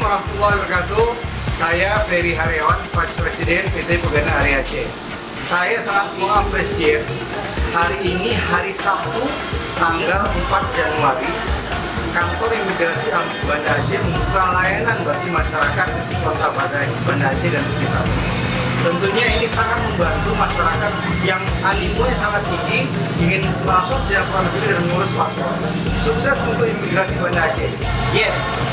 warahmatullahi wabarakatuh. Saya Ferry Haryawan, Vice President PT Pegana Area C. Saya sangat mengapresiasi hari ini, hari Sabtu, tanggal 4 Januari, kantor imigrasi Banda Aceh membuka layanan bagi masyarakat Kota Banda Aceh dan sekitarnya. Tentunya ini sangat membantu masyarakat yang animonya sangat tinggi, ingin melapor di luar negeri dan mengurus paspor. Sukses untuk imigrasi Banda Aceh. Yes!